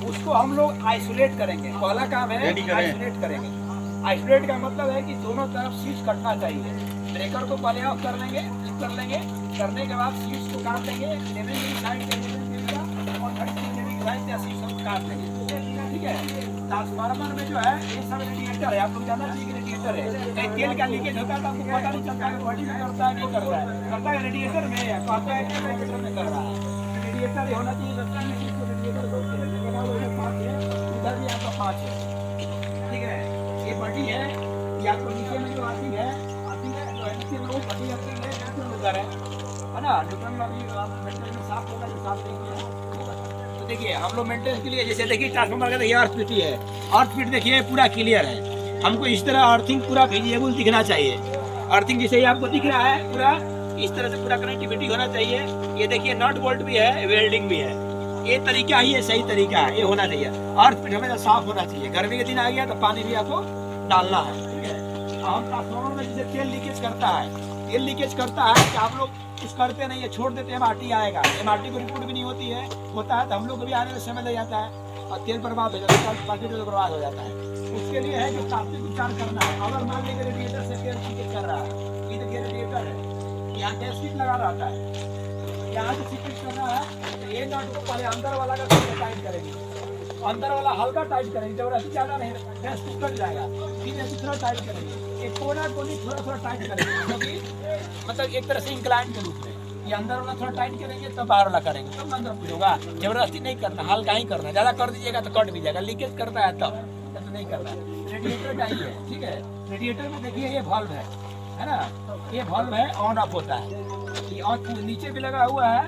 उसको हम लोग आइसोलेट करेंगे। पहला काम है आइसोलेट करेंगे। आइसोलेट का मतलब है कि दोनों तरफ स्विच कटना चाहिए। ब्रेकर को पहले ऑफ कर लेंगे, कर लेंगे, करने के बाद स्विच को काट लेंगे, साइड और साइड से स्विच को काट लेंगे। ठीक है। ट्रांसफार्मर में जो है ये सब रेडिएटर है, आप लोग जानना चाहिए कि रेडिएटर है। कहीं तेल का लीकेज होता है तो आपको पता नहीं चलता है बॉडी में करता है नहीं करता है, करता है रेडिएटर में या कहता है कि रेडिएटर में कर रहा है। रेडिएटर होना चाहिए, रेडिएटर बोलते हैं, लेकिन अब उधर 5 है, उधर भी आपका 5 है। ठीक है। ये बॉडी है, या तो नीचे में जो आती है तो नीचे में वो बॉडी आती है, न्यूट्रल उधर है ना। न्यूट्रल अभी मेंटेनेंस में साफ होगा, जो साफ नहीं किया। तो देखिए हम लोग मेंटेनेंस के लिए जैसे देखिए ट्रांसफार्मर का देखिए अर्थ फिट है, अर्थ फिट देखिए पूरा क्लियर है। हमको इस तरह अर्थिंग पूरा विजिबल दिखना चाहिए। अर्थिंग जैसे ही आपको दिख रहा है पूरा इस तरह से पूरा कनेक्टिविटी होना चाहिए। ये देखिए नट बोल्ट भी है, वेल्डिंग भी है। ये तरीका ही है, सही तरीका है, ये होना चाहिए। अर्थ फिट हमेशा साफ होना चाहिए। गर्मी के दिन आ गया तो पानी भी आपको डालना है। ठीक है। हम ट्रांसफार्मर में जैसे तेल लीकेज करता है, तेल लीकेज करता है कि आप लोग कुछ करते नहीं है, छोड़ देते हैं, एमआरटी आएगा। एमआरटी को रिपोर्ट भी नहीं होती है, होता है तो हम लोग को भी आने में समय लग जाता है और तेल बर्बाद हो जाता है, पैकेट बर्बाद हो जाता है। उसके लिए है कि प्लास्टिक उपचार करना है। अगर मान लीजिए रेडिएटर से तेल लीकेज कर रहा है, ये देखिए रेडिएटर है, यहाँ गैसकीट लगा रहता है, यहाँ से सीक्रेट करना है तो ये नट को पहले अंदर वाला का टाइट करेंगे, अंदर वाला हल्का टाइट करेंगे, जबरदस्ती ज्यादा नहीं, गैस कट जाएगा। फिर दूसरा टाइट करेंगे, एक कोना कोनी थोड़ा टाइट करेंगे, क्योंकि मतलब एक तरह से इंक्लाइन के रूप में। ये अंदर वाला थोड़ा टाइट करेंगे तब बाहर वाला करेंगे, तब अंदर फिट होगा। जबरदस्ती नहीं करना, हल्का ही करना, ज्यादा कर दीजिएगा तो कट भी जाएगा। लीकेज करता है तब तो नहीं करना है। रेडिएटर चाहिए। ठीक है। रेडिएटर में देखिए ये वाल्व है ना, ये वाल्व है, ऑन ऑफ होता है। ये ऑन नीचे भी लगा हुआ है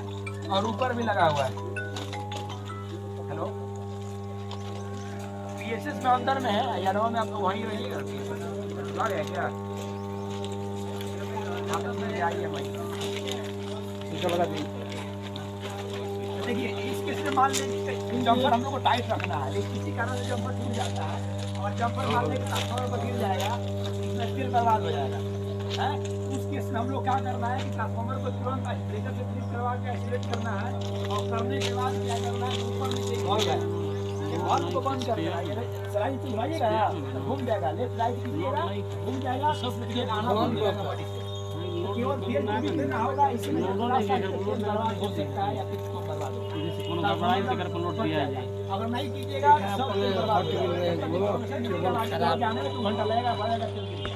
और ऊपर भी लगा हुआ है। हेलो, पीएसएस में अंदर में है, यानवा में आपको वहीं रहिएगा। है क्या आइए वहीं लगा दीजिए। देखिए इसके से मान लीजिए जम्पर हम लोग को टाइट रखना है, लेकिन किसी कारण से जम्पर टूट जाता है और जम्पर मारने के ट्रांसफार्मर पर गिर जाएगा, इसमें तेल बर्बाद हो जाएगा है। उस केस में हम लोग क्या करना है कि ट्रांसफार्मर को तुरंत ब्रेकर से फ्लिप करवा के आइसोलेट करना है और करने के बाद क्या करना है, ऊपर में एक वाल्व है, वाल्व को बंद कर देना है। सलाई से घुमाइएगा तो घूम जाएगा, लेफ्ट राइट कीजिएगा घूम जाएगा, तेल आना बंद हो जाएगा बॉडी से। केवल तेल भी देना होगा, इसमें थोड़ा सा तेल बर्बाद हो सकता है या फिर इसको बर्बाद हो अगर नहीं कीजिएगा सब तेल बर्बाद हो जाएगा। 2 घंटा लगेगा, बढ़ेगा तेल।